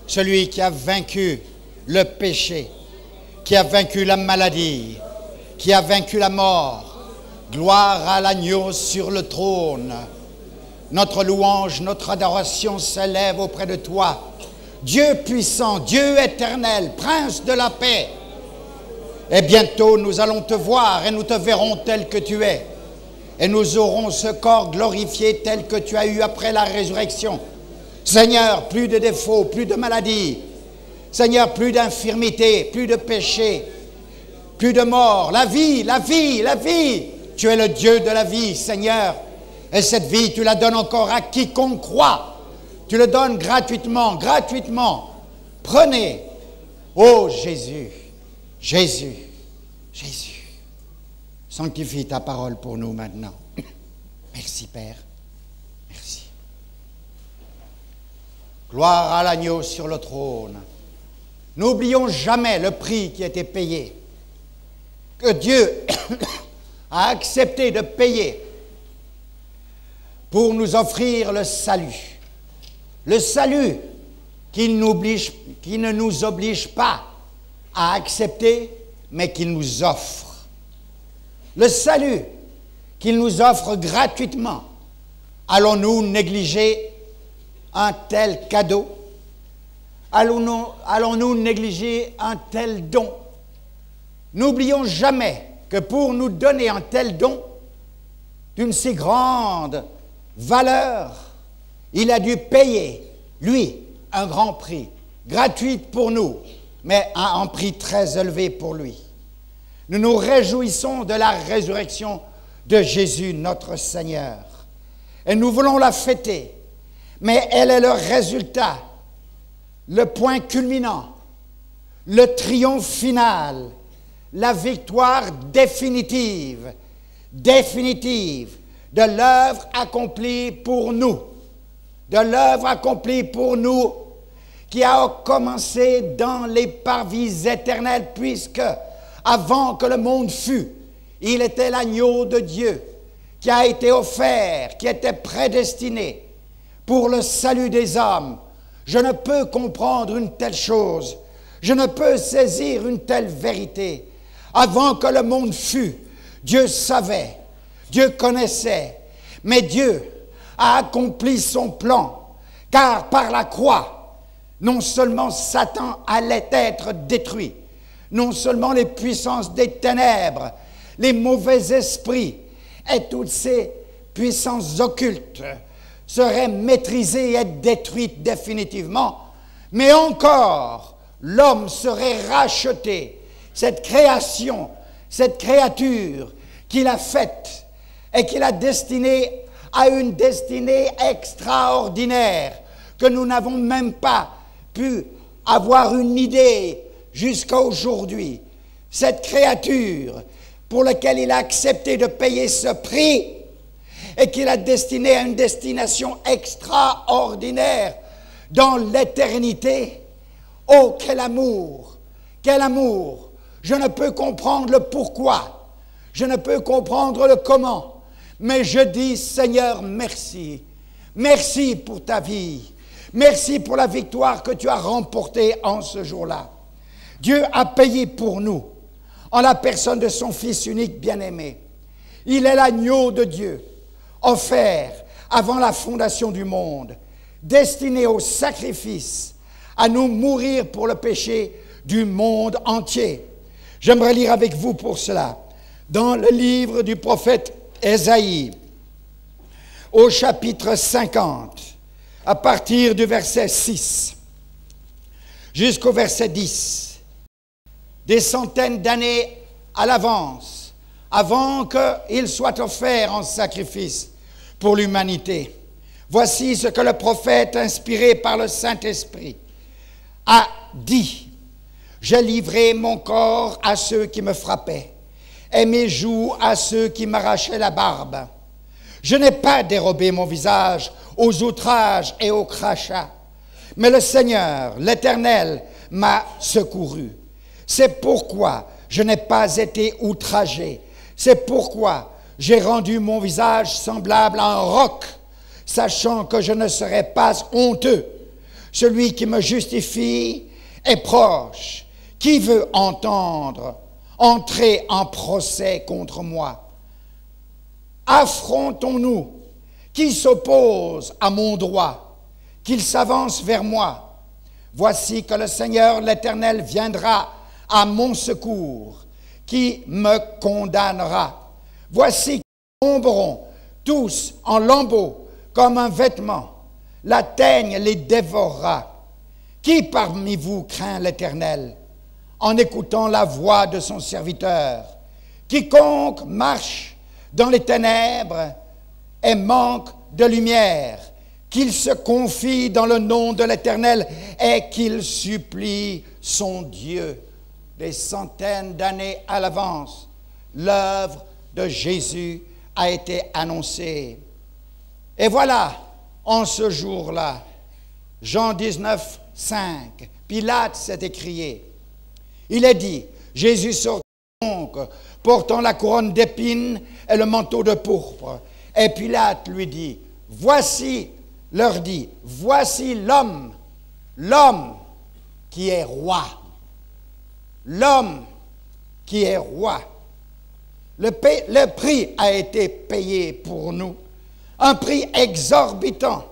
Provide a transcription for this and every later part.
celui qui a vaincu le péché, qui a vaincu la maladie, qui a vaincu la mort. Gloire à l'agneau sur le trône. Notre louange, notre adoration s'élève auprès de toi. Dieu puissant, Dieu éternel, Prince de la paix. Et bientôt nous allons te voir et nous te verrons tel que tu es. Et nous aurons ce corps glorifié tel que tu as eu après la résurrection. Seigneur, plus de défauts, plus de maladies. Seigneur, plus d'infirmités, plus de péchés, plus de mort. La vie, la vie, la vie. Tu es le Dieu de la vie, Seigneur. Et cette vie, tu la donnes encore à quiconque croit. Tu le donnes gratuitement, gratuitement. Prenez. Oh Jésus, Jésus, Jésus. Sanctifie ta parole pour nous maintenant. Merci Père. Merci. Gloire à l'agneau sur le trône. N'oublions jamais le prix qui a été payé. Que Dieu a accepté de payer pour nous offrir le salut. Le salut qui ne nous oblige pas à accepter, mais qu'il nous offre. Le salut qu'il nous offre gratuitement. Allons-nous négliger un tel cadeau? Allons-nous négliger un tel don? N'oublions jamais que pour nous donner un tel don d'une si grande valeur, il a dû payer, lui, un grand prix, gratuit pour nous, mais à un prix très élevé pour lui. Nous nous réjouissons de la résurrection de Jésus, notre Seigneur. Et nous voulons la fêter, mais elle est le résultat, le point culminant, le triomphe final, la victoire définitive de l'œuvre accomplie pour nous, qui a commencé dans les parvis éternels, puisque avant que le monde fût, il était l'agneau de Dieu qui a été offert, qui était prédestiné pour le salut des hommes. Je ne peux comprendre une telle chose, je ne peux saisir une telle vérité. Avant que le monde fût, Dieu savait, Dieu connaissait, mais Dieu a accompli son plan, car par la croix, non seulement Satan allait être détruit, non seulement les puissances des ténèbres, les mauvais esprits et toutes ces puissances occultes seraient maîtrisées et détruites définitivement, mais encore l'homme serait racheté, cette création, cette créature qu'il a faite et qu'il a destinée à une destinée extraordinaire que nous n'avons même pas pu avoir une idée jusqu'à aujourd'hui. Cette créature pour laquelle il a accepté de payer ce prix et qu'il a destiné à une destination extraordinaire dans l'éternité. Oh, quel amour! Quel amour! Je ne peux comprendre le pourquoi, je ne peux comprendre le comment, mais je dis, Seigneur, merci. Merci pour ta vie. Merci pour la victoire que tu as remportée en ce jour-là. Dieu a payé pour nous, en la personne de son Fils unique bien-aimé. Il est l'agneau de Dieu, offert avant la fondation du monde, destiné au sacrifice, à nous mourir pour le péché du monde entier. J'aimerais lire avec vous pour cela, dans le livre du prophète Ésaïe, au chapitre 50, à partir du verset 6 jusqu'au verset 10, des centaines d'années à l'avance, avant qu'il soit offert en sacrifice pour l'humanité. Voici ce que le prophète, inspiré par le Saint-Esprit, a dit. J'ai livré mon corps à ceux qui me frappaient, et mes joues à ceux qui m'arrachaient la barbe. Je n'ai pas dérobé mon visage aux outrages et aux crachats, mais le Seigneur, l'Éternel, m'a secouru. C'est pourquoi je n'ai pas été outragé. C'est pourquoi j'ai rendu mon visage semblable à un roc, sachant que je ne serai pas honteux. Celui qui me justifie est proche. Qui veut entrer en procès contre moi? Affrontons-nous. Qui s'oppose à mon droit? Qu'il s'avance vers moi. Voici que le Seigneur l'Éternel viendra à mon secours. Qui me condamnera? Voici qu'ils tomberont tous en lambeaux comme un vêtement. La teigne les dévorera. Qui parmi vous craint l'Éternel en écoutant la voix de son serviteur? Quiconque marche dans les ténèbres et manque de lumière, qu'il se confie dans le nom de l'Éternel et qu'il supplie son Dieu. Des centaines d'années à l'avance, l'œuvre de Jésus a été annoncée. Et voilà, en ce jour-là, Jean 19, 5, Pilate s'est écrié. Il est dit, Jésus sortit donc, portant la couronne d'épines et le manteau de pourpre. Et Pilate lui dit, leur dit, voici l'homme qui est roi. L'homme qui est roi. Le prix a été payé pour nous, un prix exorbitant,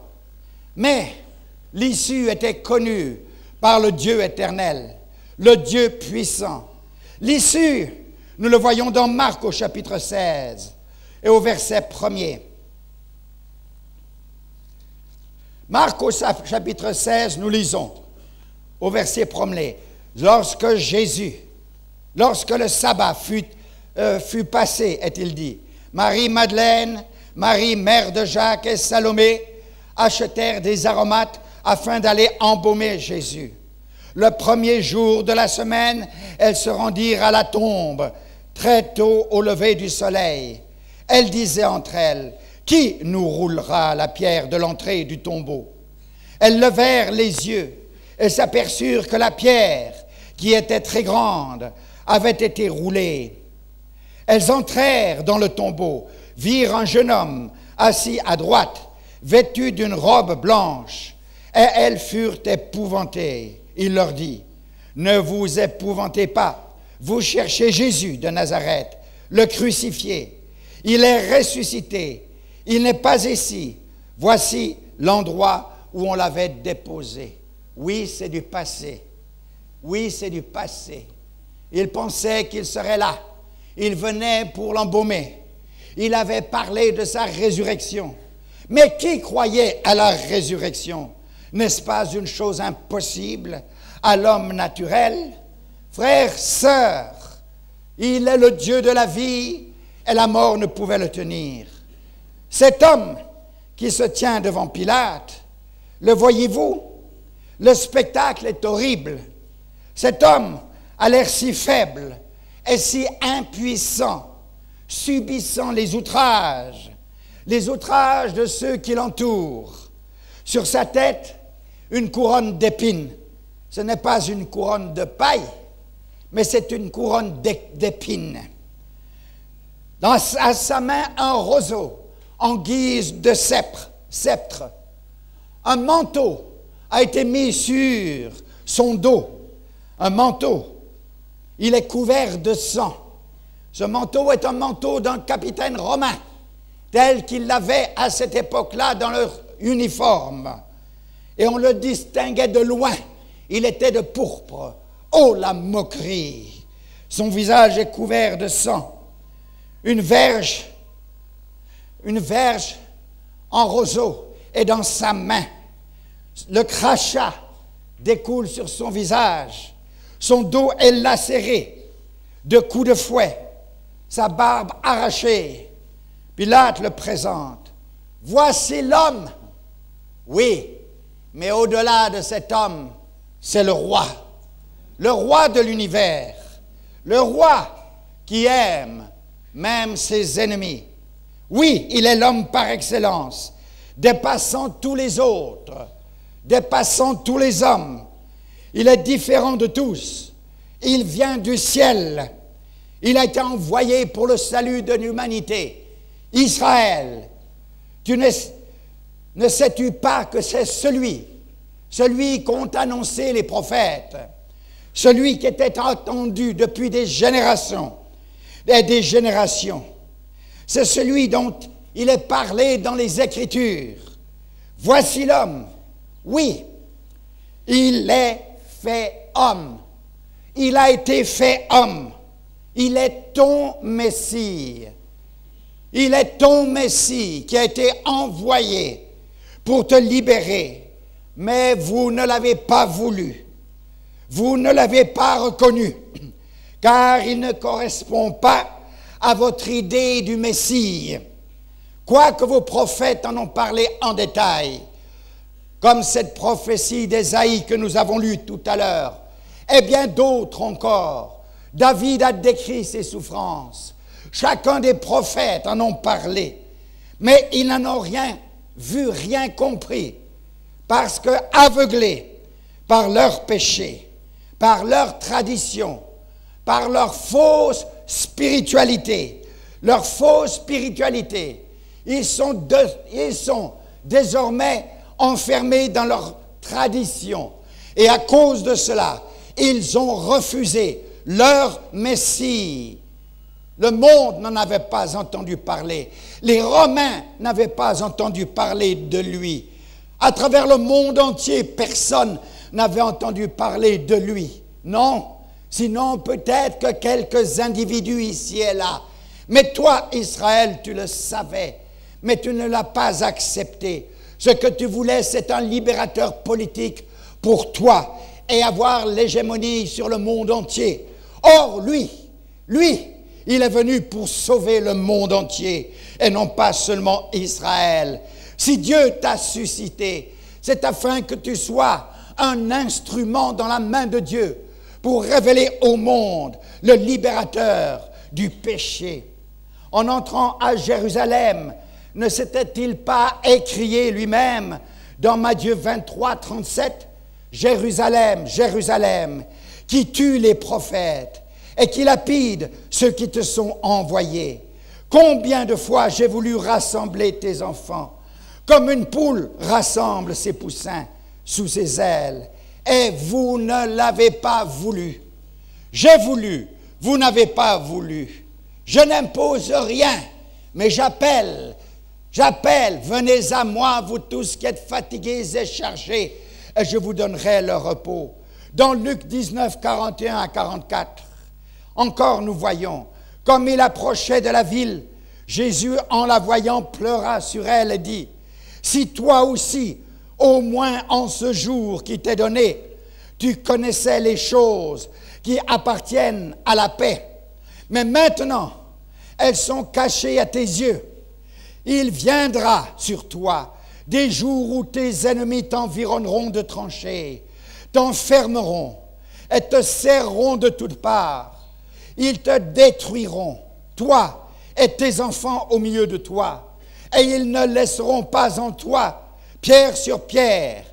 mais l'issue était connue par le Dieu éternel, le Dieu puissant. L'issue, nous le voyons dans Marc au chapitre 16 et au verset 1er. Marc au chapitre 16, nous lisons au verset 1er. Lorsque le sabbat fut passé, est-il dit, Marie-Madeleine, Marie, mère de Jacques et Salomé achetèrent des aromates afin d'aller embaumer Jésus. Le premier jour de la semaine, elles se rendirent à la tombe, très tôt au lever du soleil. Elles disaient entre elles, « Qui nous roulera la pierre de l'entrée du tombeau ?» Elles levèrent les yeux et s'aperçurent que la pierre, qui était très grande, avait été roulée. Elles entrèrent dans le tombeau, virent un jeune homme assis à droite, vêtu d'une robe blanche, et elles furent épouvantées. Il leur dit, « Ne vous épouvantez pas, vous cherchez Jésus de Nazareth, le crucifié. Il est ressuscité, il n'est pas ici. Voici l'endroit où on l'avait déposé. » Oui, c'est du passé. Oui, c'est du passé. Il pensait qu'il serait là. Il venait pour l'embaumer. Il avait parlé de sa résurrection. Mais qui croyait à la résurrection? N'est-ce pas une chose impossible à l'homme naturel? Frères, sœurs, il est le Dieu de la vie et la mort ne pouvait le tenir. Cet homme qui se tient devant Pilate, le voyez-vous? Le spectacle est horrible. Cet homme a l'air si faible et si impuissant, subissant les outrages de ceux qui l'entourent. Sur sa tête, une couronne d'épines. Ce n'est pas une couronne de paille, mais c'est une couronne d'épines. À sa main, un roseau en guise de sceptre. Un manteau a été mis sur son dos. Un manteau. Il est couvert de sang. Ce manteau est un manteau d'un capitaine romain, tel qu'il l'avait à cette époque-là dans leur uniforme. Et on le distinguait de loin. Il était de pourpre. Oh, la moquerie! Son visage est couvert de sang. Une verge en roseau est dans sa main. Le crachat découle sur son visage. Son dos est lacéré de coups de fouet. Sa barbe arrachée. Pilate le présente. Voici l'homme. Oui, mais au-delà de cet homme, c'est le roi de l'univers, le roi qui aime même ses ennemis. Oui, il est l'homme par excellence, dépassant tous les autres, dépassant tous les hommes. Il est différent de tous. Il vient du ciel. Il a été envoyé pour le salut de l'humanité. Israël, ne sais-tu pas que c'est celui celui qu'ont annoncé les prophètes, celui qui était attendu depuis des générations et des générations. C'est celui dont il est parlé dans les Écritures. Voici l'homme. Oui, il est fait homme. Il a été fait homme. Il est ton Messie. Il est ton Messie qui a été envoyé pour te libérer. Mais vous ne l'avez pas voulu. Vous ne l'avez pas reconnu, car il ne correspond pas à votre idée du Messie. Quoique vos prophètes en ont parlé en détail, comme cette prophétie d'Ésaïe que nous avons lue tout à l'heure, et bien d'autres encore. David a décrit ses souffrances. Chacun des prophètes en ont parlé, mais ils n'en ont rien vu, rien compris, parce que aveuglés par leurs péchés, par leur tradition, par leur fausse spiritualité, ils sont désormais enfermés dans leur tradition. Et à cause de cela, ils ont refusé leur Messie. Le monde n'en avait pas entendu parler. Les Romains n'avaient pas entendu parler de lui. À travers le monde entier, personne n'avait entendu parler de lui. Non, sinon peut-être que quelques individus ici et là. Mais toi, Israël, tu le savais, mais tu ne l'as pas accepté. Ce que tu voulais, c'est un libérateur politique pour toi et avoir l'hégémonie sur le monde entier. Or, lui, il est venu pour sauver le monde entier et non pas seulement Israël. Si Dieu t'a suscité, c'est afin que tu sois un instrument dans la main de Dieu pour révéler au monde le libérateur du péché. En entrant à Jérusalem, ne s'était-il pas écrié lui-même dans Matthieu 23, 37, « Jérusalem, Jérusalem, qui tue les prophètes et qui lapide ceux qui te sont envoyés. Combien de fois j'ai voulu rassembler tes enfants, comme une poule rassemble ses poussins sous ses ailes, et vous ne l'avez pas voulu. J'ai voulu, vous n'avez pas voulu. Je n'impose rien, mais j'appelle, venez à moi, vous tous qui êtes fatigués et chargés, et je vous donnerai le repos. » Dans Luc 19, 41 à 44, encore nous voyons, comme il approchait de la ville, Jésus, en la voyant, pleura sur elle et dit, « Si toi aussi, au moins en ce jour qui t'est donné, tu connaissais les choses qui appartiennent à la paix, mais maintenant, elles sont cachées à tes yeux. Il viendra sur toi des jours où tes ennemis t'environneront de tranchées, t'enfermeront et te serreront de toutes parts. Ils te détruiront, toi et tes enfants au milieu de toi, et ils ne laisseront pas en toi pierre sur pierre,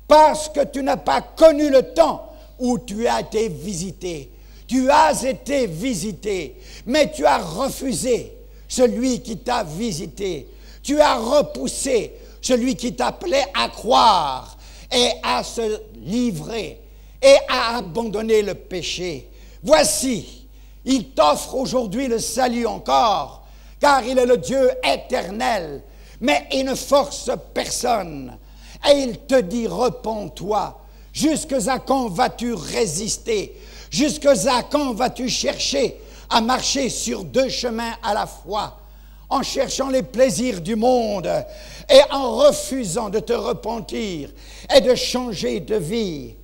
parce que tu n'as pas connu le temps où tu as été visité. Tu as été visité, mais tu as refusé celui qui t'a visité. Tu as repoussé celui qui t'appelait à croire et à se livrer et à abandonner le péché. Voici, il t'offre aujourd'hui le salut encore, car il est le Dieu éternel, mais il ne force personne. Et il te dit, repens-toi. Jusqu'à quand vas-tu résister? Jusqu'à quand vas-tu chercher à marcher sur deux chemins à la fois, en cherchant les plaisirs du monde et en refusant de te repentir et de changer de vie?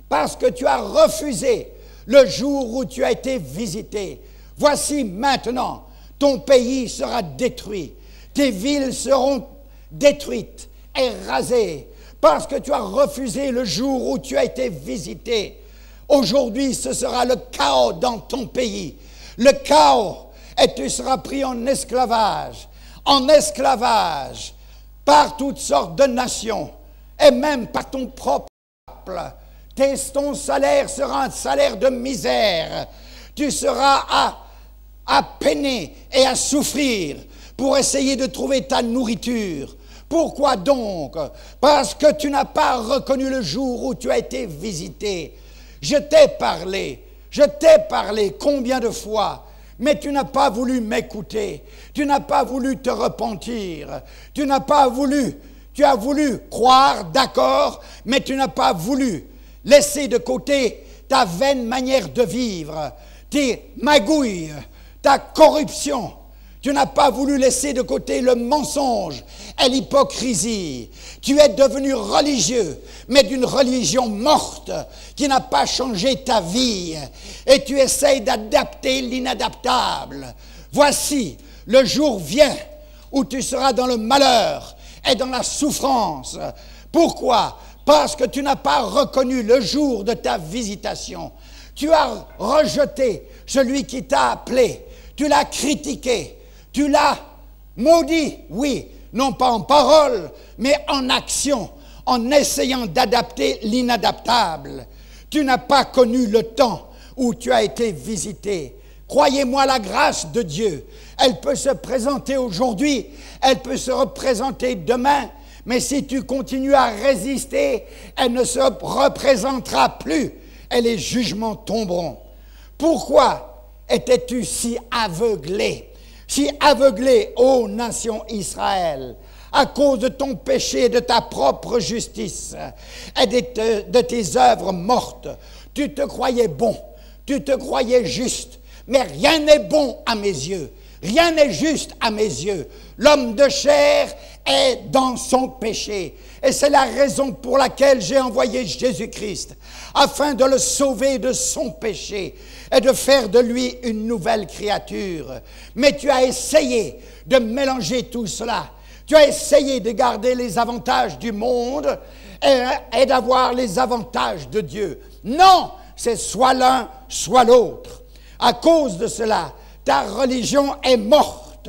Parce que tu as refusé le jour où tu as été visité. Voici maintenant, ton pays sera détruit. Tes villes seront détruites et rasées parce que tu as refusé le jour où tu as été visité. Aujourd'hui, ce sera le chaos dans ton pays. Le chaos, et tu seras pris en esclavage par toutes sortes de nations et même par ton propre peuple. Ton salaire sera un salaire de misère. Tu seras à peiner et à souffrir pour essayer de trouver ta nourriture, Pourquoi donc? Parce que tu n'as pas reconnu le jour où tu as été visité. Je t'ai parlé combien de fois? Mais tu n'as pas voulu m'écouter, tu n'as pas voulu te repentir, tu as voulu croire, d'accord, mais tu n'as pas voulu laisser de côté ta vaine manière de vivre, tes magouilles, ta corruption. Tu n'as pas voulu laisser de côté le mensonge et l'hypocrisie. Tu es devenu religieux, mais d'une religion morte qui n'a pas changé ta vie. Et tu essayes d'adapter l'inadaptable. Voici, le jour vient où tu seras dans le malheur et dans la souffrance. Pourquoi? Parce que tu n'as pas reconnu le jour de ta visitation. Tu as rejeté celui qui t'a appelé. Tu l'as critiqué. Tu l'as maudit, oui, non pas en parole, mais en action, en essayant d'adapter l'inadaptable. Tu n'as pas connu le temps où tu as été visité. Croyez-moi, la grâce de Dieu, elle peut se présenter aujourd'hui, elle peut se représenter demain, mais si tu continues à résister, elle ne se représentera plus et les jugements tomberont. Pourquoi étais-tu si aveuglé? Si aveuglé, ô nation Israël, à cause de ton péché et de ta propre justice et de tes œuvres mortes, tu te croyais bon, tu te croyais juste, mais rien n'est bon à mes yeux, rien n'est juste à mes yeux. L'homme de chair est dans son péché. Et c'est la raison pour laquelle j'ai envoyé Jésus-Christ, afin de le sauver de son péché et de faire de lui une nouvelle créature. Mais tu as essayé de mélanger tout cela. Tu as essayé de garder les avantages du monde et d'avoir les avantages de Dieu. Non, c'est soit l'un, soit l'autre. À cause de cela, ta religion est morte.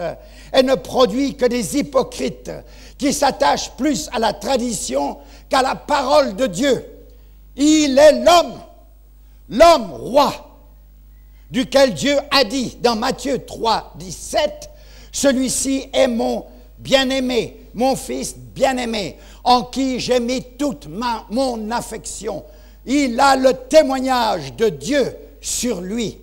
Elle ne produit que des hypocrites qui s'attachent plus à la tradition qu'à la parole de Dieu. Il est l'homme roi, duquel Dieu a dit dans Matthieu 3, 17, « Celui-ci est mon bien-aimé, mon fils bien-aimé, en qui j'ai mis toute mon affection. » Il a le témoignage de Dieu sur lui.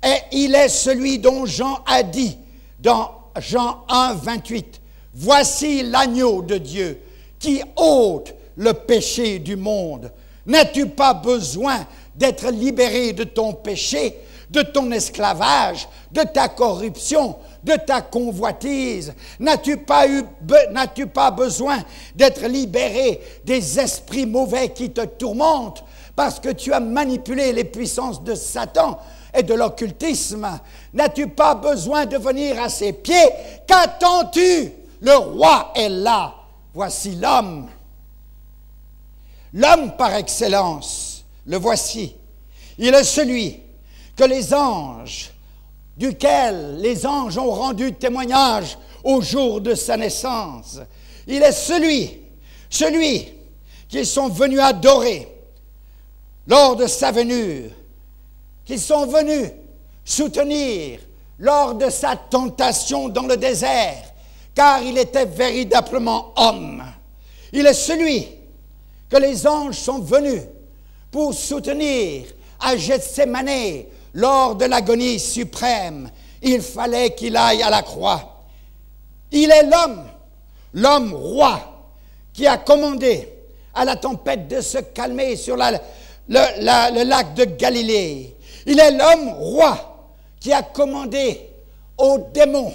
Et il est celui dont Jean a dit dans Jean 1, 28, « Voici l'agneau de Dieu qui ôte le péché du monde. » N'as-tu pas besoin d'être libéré de ton péché, de ton esclavage, de ta corruption, de ta convoitise? N'as-tu pas besoin d'être libéré des esprits mauvais qui te tourmentent parce que tu as manipulé les puissances de Satan et de l'occultisme? N'as-tu pas besoin de venir à ses pieds? Qu'attends-tu? Le roi est là. Voici l'homme. L'homme par excellence, le voici. Il est celui que duquel les anges ont rendu témoignage au jour de sa naissance. Il est celui qu'ils sont venus adorer lors de sa venue, qu'ils sont venus soutenir lors de sa tentation dans le désert, car il était véritablement homme. Il est celui que les anges sont venus pour soutenir à Gethsémane lors de l'agonie suprême. Il fallait qu'il aille à la croix. Il est l'homme roi, qui a commandé à la tempête de se calmer sur le lac de Galilée. Il est l'homme roi qui a commandé aux démons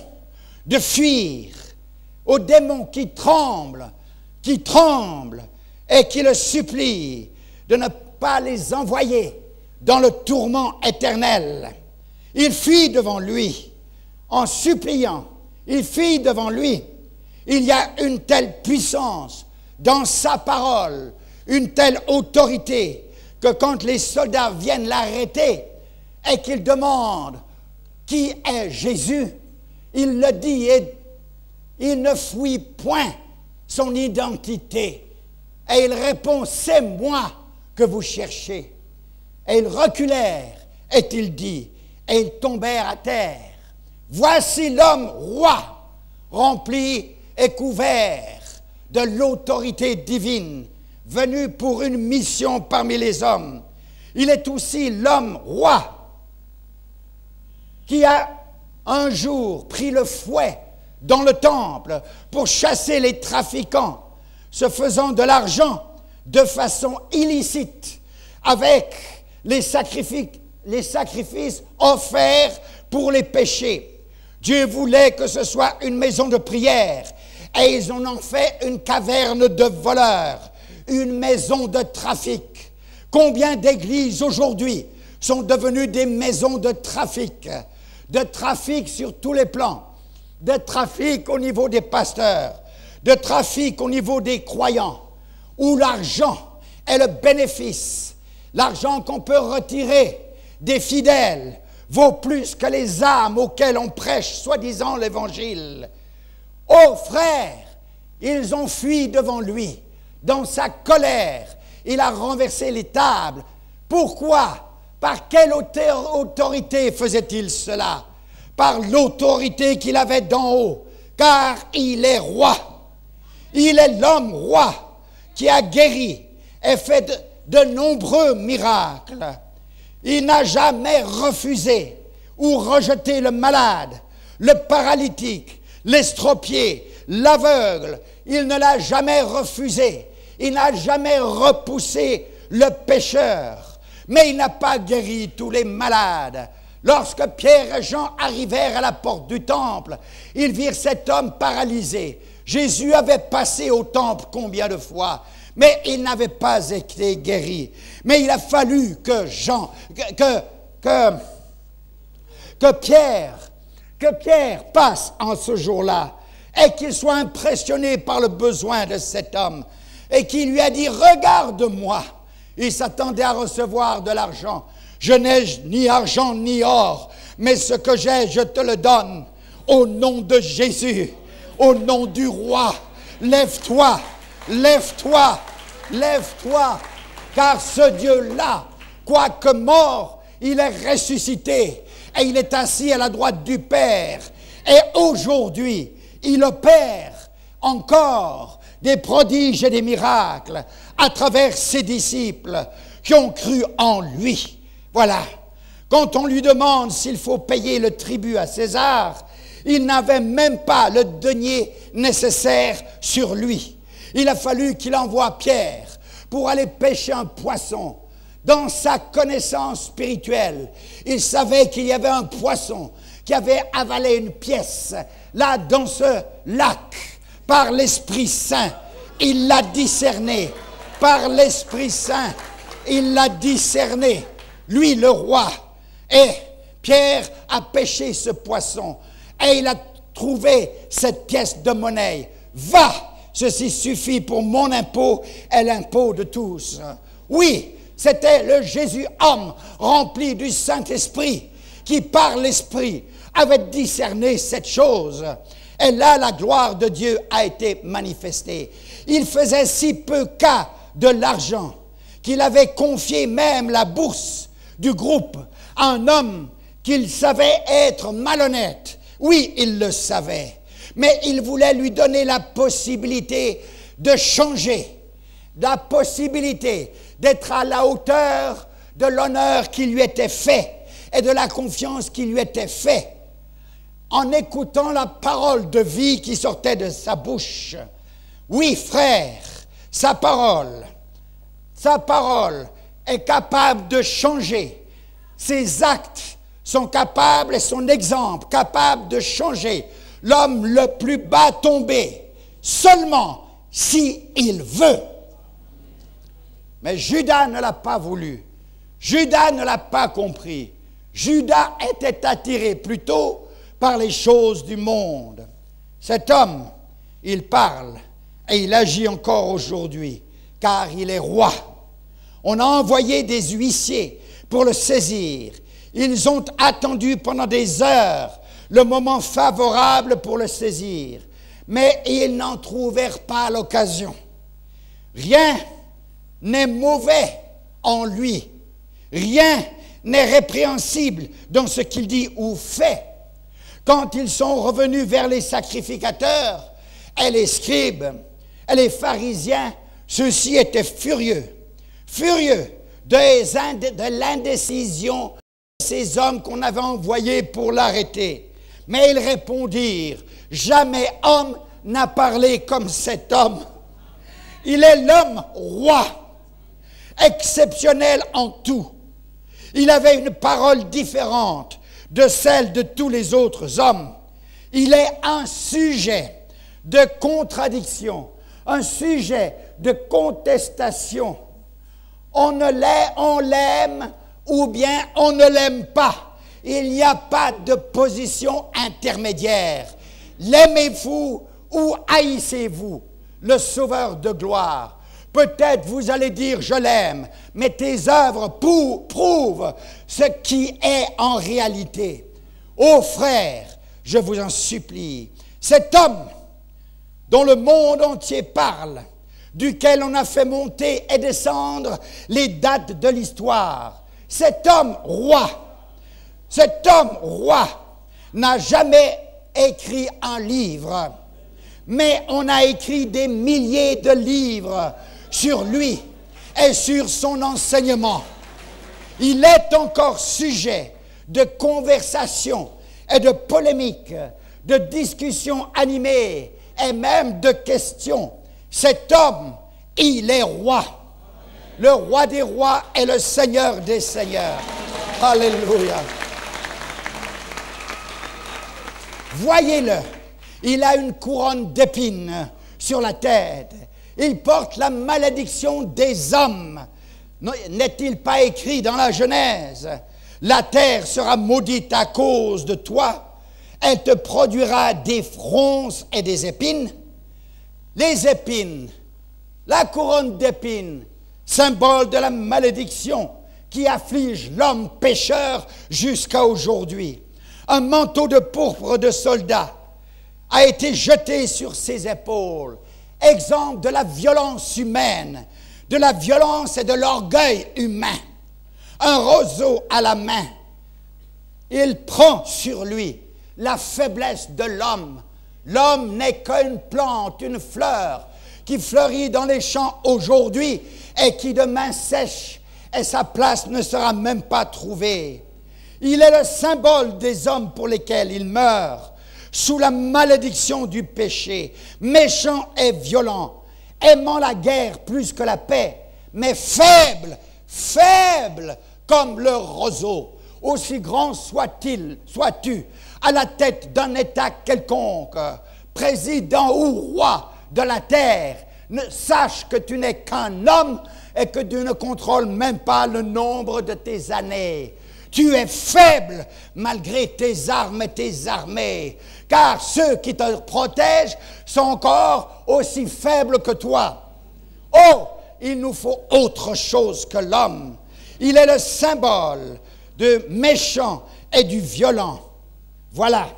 de fuir, aux démons qui tremblent et qui le supplient de ne pas les envoyer dans le tourment éternel. Il fuit devant lui en suppliant. Il fuit devant lui. Il y a une telle puissance dans sa parole, une telle autorité, que quand les soldats viennent l'arrêter et qu'ils demandent qui est Jésus, il le dit et il ne fuit point son identité. Et il répond, c'est moi que vous cherchez. Et ils reculèrent, est-il dit, et ils tombèrent à terre. Voici l'homme roi, rempli et couvert de l'autorité divine, venu pour une mission parmi les hommes. Il est aussi l'homme roi qui a un jour pris le fouet dans le temple pour chasser les trafiquants, se faisant de l'argent de façon illicite avec les sacrifices offerts pour les péchés. Dieu voulait que ce soit une maison de prière et ils en ont fait une caverne de voleurs, une maison de trafic. Combien d'églises aujourd'hui sont devenues des maisons de trafic sur tous les plans, de trafic au niveau des pasteurs, de trafic au niveau des croyants, où l'argent est le bénéfice, l'argent qu'on peut retirer des fidèles vaut plus que les âmes auxquelles on prêche soi-disant l'évangile. Oh frères, ils ont fui devant lui. Dans sa colère, il a renversé les tables. Pourquoi? Par quelle autorité faisait-il cela? Par l'autorité qu'il avait d'en haut, car il est roi. Il est l'homme roi qui a guéri et fait de nombreux miracles. Il n'a jamais refusé ou rejeté le malade, le paralytique, l'estropié, l'aveugle. Il ne l'a jamais refusé. Il n'a jamais repoussé le pécheur. Mais il n'a pas guéri tous les malades. Lorsque Pierre et Jean arrivèrent à la porte du temple, ils virent cet homme paralysé. Jésus avait passé au temple combien de fois? Mais il n'avait pas été guéri. Mais il a fallu que Pierre passe en ce jour-là et qu'il soit impressionné par le besoin de cet homme et qu'il lui a dit « Regarde-moi ». Il s'attendait à recevoir de l'argent. « Je n'ai ni argent ni or, mais ce que j'ai, je te le donne. Au nom de Jésus, au nom du roi, lève-toi. Lève-toi, lève-toi, car ce Dieu-là, quoique mort, il est ressuscité et il est assis à la droite du Père. Et aujourd'hui, il opère encore des prodiges et des miracles à travers ses disciples qui ont cru en lui. Voilà. Quand on lui demande s'il faut payer le tribut à César, il n'avait même pas le denier nécessaire sur lui. Il a fallu qu'il envoie Pierre pour aller pêcher un poisson. Dans sa connaissance spirituelle, il savait qu'il y avait un poisson qui avait avalé une pièce. Là, dans ce lac, par l'Esprit Saint, il l'a discerné. Par l'Esprit Saint, il l'a discerné. Lui, le roi. Et Pierre a pêché ce poisson. Et il a trouvé cette pièce de monnaie. Va! Ceci suffit pour mon impôt et l'impôt de tous. Oui, c'était le Jésus homme rempli du Saint-Esprit qui par l'Esprit avait discerné cette chose. Et là, la gloire de Dieu a été manifestée. Il faisait si peu cas de l'argent qu'il avait confié même la bourse du groupe à un homme qu'il savait être malhonnête. Oui, il le savait. Mais il voulait lui donner la possibilité de changer, la possibilité d'être à la hauteur de l'honneur qui lui était fait et de la confiance qui lui était faite, en écoutant la parole de vie qui sortait de sa bouche. Oui, frère, sa parole est capable de changer. Ses actes sont capables et son exemple capable de changer l'homme le plus bas tombé, seulement s'il veut. Mais Judas ne l'a pas voulu. Judas ne l'a pas compris. Judas était attiré plutôt par les choses du monde. Cet homme, il parle et il agit encore aujourd'hui, car il est roi. On a envoyé des huissiers pour le saisir. Ils ont attendu pendant des heures le moment favorable pour le saisir, mais ils n'en trouvèrent pas l'occasion. Rien n'est mauvais en lui, rien n'est répréhensible dans ce qu'il dit ou fait. Quand ils sont revenus vers les sacrificateurs et les scribes, Et les pharisiens, ceux-ci étaient furieux de l'indécision de ces hommes qu'on avait envoyés pour l'arrêter. Mais ils répondirent, jamais homme n'a parlé comme cet homme. Il est l'homme roi, exceptionnel en tout. Il avait une parole différente de celle de tous les autres hommes. Il est un sujet de contradiction, un sujet de contestation. On l'aime ou bien on ne l'aime pas. Il n'y a pas de position intermédiaire. L'aimez-vous ou haïssez-vous le Sauveur de gloire? Peut-être vous allez dire je l'aime, mais tes œuvres prouvent ce qui est en réalité. Ô frères, je vous en supplie, cet homme dont le monde entier parle, duquel on a fait monter et descendre les dates de l'histoire, cet homme roi n'a jamais écrit un livre, mais on a écrit des milliers de livres sur lui et sur son enseignement. Il est encore sujet de conversation et de polémique, de discussions animées et même de questions. Cet homme, il est roi. Le roi des rois et le Seigneur des seigneurs. Alléluia. Voyez-le, il a une couronne d'épines sur la tête. Il porte la malédiction des hommes. N'est-il pas écrit dans la Genèse? La terre sera maudite à cause de toi. Elle te produira des fronces et des épines. Les épines, la couronne d'épines, symbole de la malédiction qui afflige l'homme pécheur jusqu'à aujourd'hui. Un manteau de pourpre de soldat a été jeté sur ses épaules, exemple de la violence humaine, de la violence et de l'orgueil humain. Un roseau à la main, il prend sur lui la faiblesse de l'homme. L'homme n'est qu'une plante, une fleur qui fleurit dans les champs aujourd'hui et qui demain sèche et sa place ne sera même pas trouvée. Il est le symbole des hommes pour lesquels il meurt, sous la malédiction du péché, méchant et violent, aimant la guerre plus que la paix, mais faible comme le roseau. Aussi grand sois-tu, à la tête d'un État quelconque, président ou roi de la terre, sache que tu n'es qu'un homme et que tu ne contrôles même pas le nombre de tes années. Tu es faible malgré tes armes et tes armées, car ceux qui te protègent sont encore aussi faibles que toi. Oh, il nous faut autre chose que l'homme. Il est le symbole du méchant et du violent. Voilà,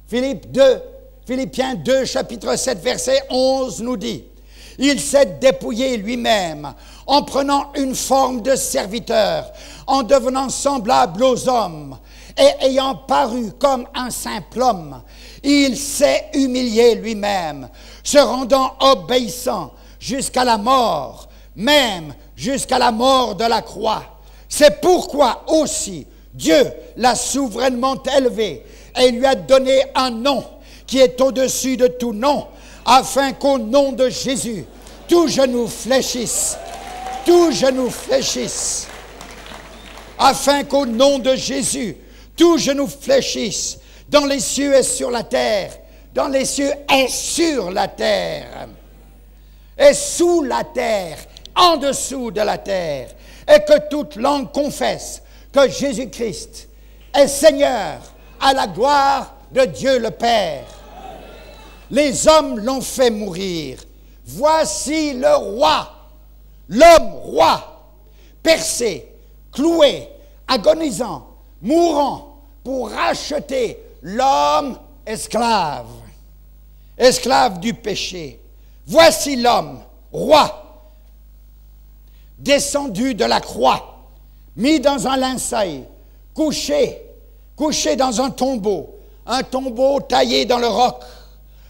Philippiens 2, chapitre 7, verset 11 nous dit, « Il s'est dépouillé lui-même en prenant une forme de serviteur, en devenant semblable aux hommes et ayant paru comme un simple homme. Il s'est humilié lui-même, se rendant obéissant jusqu'à la mort, même jusqu'à la mort de la croix. C'est pourquoi aussi Dieu l'a souverainement élevé et lui a donné un nom qui est au-dessus de tout nom, afin qu'au nom de Jésus, tout genou fléchisse, afin qu'au nom de Jésus, tout genou fléchisse, dans les cieux et sur la terre, dans les cieux et sur la terre, et sous la terre, en dessous de la terre, et que toute langue confesse que Jésus-Christ est Seigneur, à la gloire de Dieu le Père. Les hommes l'ont fait mourir. Voici le roi, l'homme roi, percé, cloué, agonisant, mourant pour racheter l'homme esclave, esclave du péché. Voici l'homme roi, descendu de la croix, mis dans un linceul, couché dans un tombeau taillé dans le roc,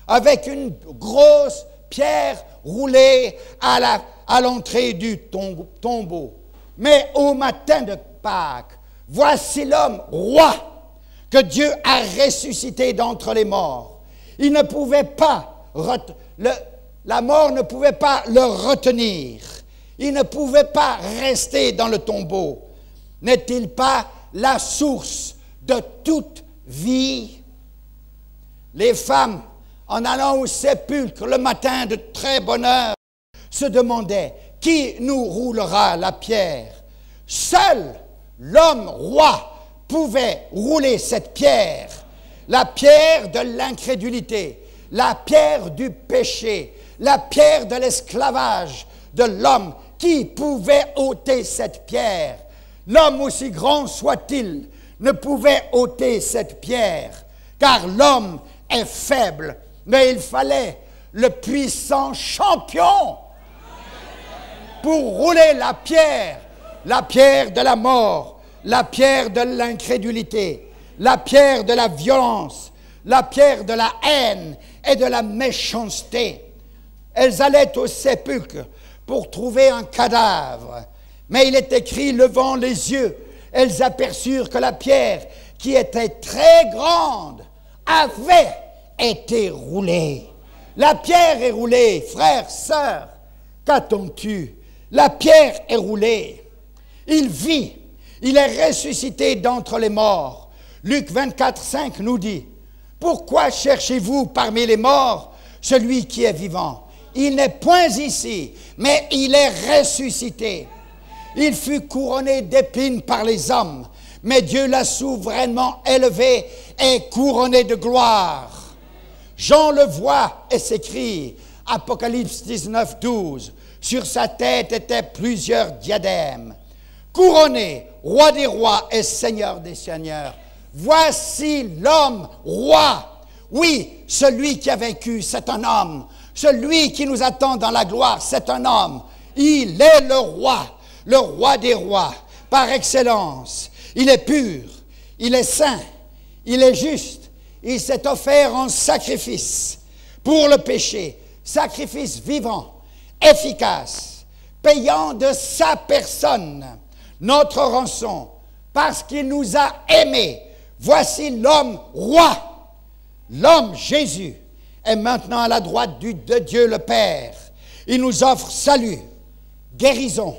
avec une grosse pierre roulée à l'entrée du tombeau. Mais au matin de Pâques, voici l'homme roi que Dieu a ressuscité d'entre les morts. Il ne pouvait pas, la mort ne pouvait pas le retenir. Il ne pouvait pas rester dans le tombeau. N'est-il pas la source de toute vie? Les femmes, en allant au sépulcre le matin de très bonne heure, se demandaient qui nous roulera la pierre. Seul l'homme roi pouvait rouler cette pierre, la pierre de l'incrédulité, la pierre du péché, la pierre de l'esclavage de l'homme. Qui pouvait ôter cette pierre? L'homme, aussi grand soit-il, ne pouvait ôter cette pierre, car l'homme est faible, mais il fallait le puissant champion pour rouler la pierre de la mort, la pierre de l'incrédulité, la pierre de la violence, la pierre de la haine et de la méchanceté. Elles allaient au sépulcre pour trouver un cadavre. Mais il est écrit, levant les yeux, elles aperçurent que la pierre, qui était très grande, avait été roulée. La pierre est roulée, frères, sœurs, qu'attends-tu? La pierre est roulée. Il vit, il est ressuscité d'entre les morts. Luc 24, 5 nous dit, « Pourquoi cherchez-vous parmi les morts celui qui est vivant? Il n'est point ici, mais il est ressuscité. Il fut couronné d'épines par les hommes, mais Dieu l'a souverainement élevé et couronné de gloire. » Jean le voit et s'écrie, Apocalypse 19, 12, « Sur sa tête étaient plusieurs diadèmes. Couronné, roi des rois et seigneur des seigneurs. Voici l'homme roi. Oui, celui qui a vaincu, c'est un homme. Celui qui nous attend dans la gloire, c'est un homme. Il est le roi des rois, par excellence. Il est pur, il est saint, il est juste. Il s'est offert en sacrifice pour le péché, sacrifice vivant, efficace, payant de sa personne notre rançon, parce qu'il nous a aimés. Voici l'homme roi, l'homme Jésus, est maintenant à la droite de Dieu le Père. Il nous offre salut, guérison,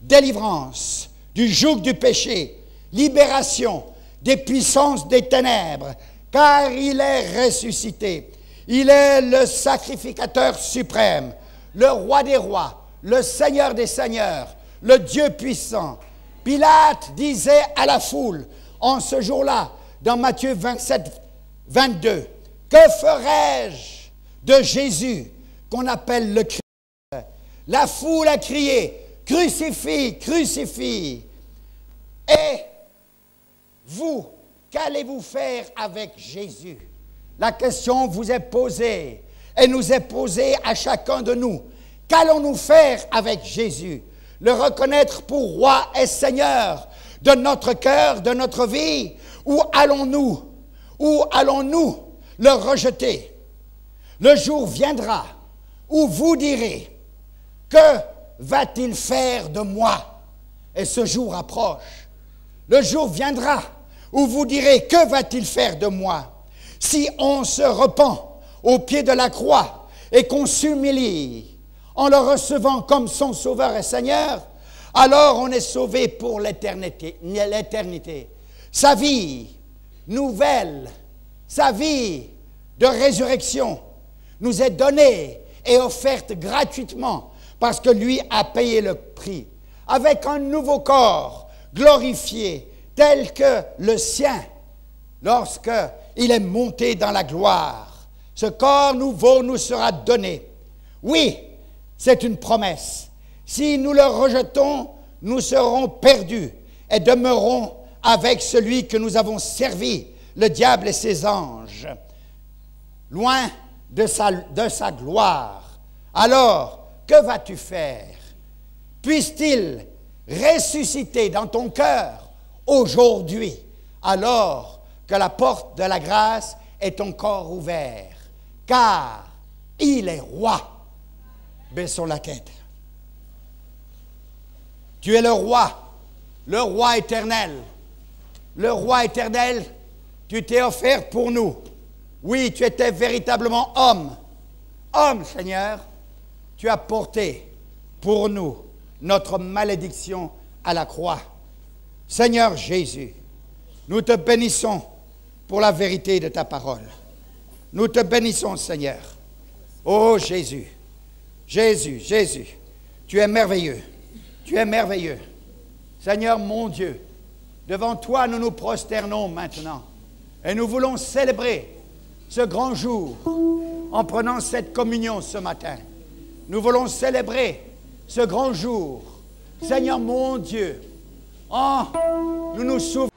délivrance du joug du péché, libération des puissances des ténèbres, car il est ressuscité. Il est le sacrificateur suprême, le roi des rois, le Seigneur des seigneurs, le Dieu puissant. Pilate disait à la foule, en ce jour-là, dans Matthieu 27, 22, « Que ferai-je de Jésus, qu'on appelle le Christ ?» La foule a crié, « Crucifie, crucifie !» Et vous, qu'allez-vous faire avec Jésus? La question vous est posée et nous est posée à chacun de nous. Qu'allons-nous faire avec Jésus? Le reconnaître pour roi et seigneur de notre cœur, de notre vie? Ou allons-nous le rejeter? Le jour viendra où vous direz, « Que va-t-il faire de moi ?» Et ce jour approche. Le jour viendra où vous direz, « Que va-t-il faire de moi ?» Si on se repent au pied de la croix et qu'on s'humilie en le recevant comme son Sauveur et Seigneur, alors on est sauvé pour l'éternité. Sa vie nouvelle, sa vie de résurrection nous est donnée et offerte gratuitement parce que lui a payé le prix, avec un nouveau corps glorifié tel que le sien lorsqu'il est monté dans la gloire. Ce corps nouveau nous sera donné. Oui, c'est une promesse. Si nous le rejetons, nous serons perdus et demeurerons avec celui que nous avons servi, le diable et ses anges, loin de sa gloire. Alors, que vas-tu faire? Puisse-t-il ressusciter dans ton cœur aujourd'hui, alors que la porte de la grâce est encore ouverte, car il est roi. Baissons la tête. Tu es le roi éternel. Le roi éternel, tu t'es offert pour nous. Oui, tu étais véritablement homme. Homme, Seigneur, tu as porté pour nous notre malédiction à la croix. Seigneur Jésus, nous te bénissons pour la vérité de ta parole. Nous te bénissons, Seigneur. Oh Jésus, Jésus, Jésus, tu es merveilleux. Tu es merveilleux. Seigneur mon Dieu, devant toi nous nous prosternons maintenant et nous voulons célébrer ce grand jour en prenant cette communion ce matin. Nous voulons célébrer ce grand jour. Seigneur mon Dieu, nous nous souvenons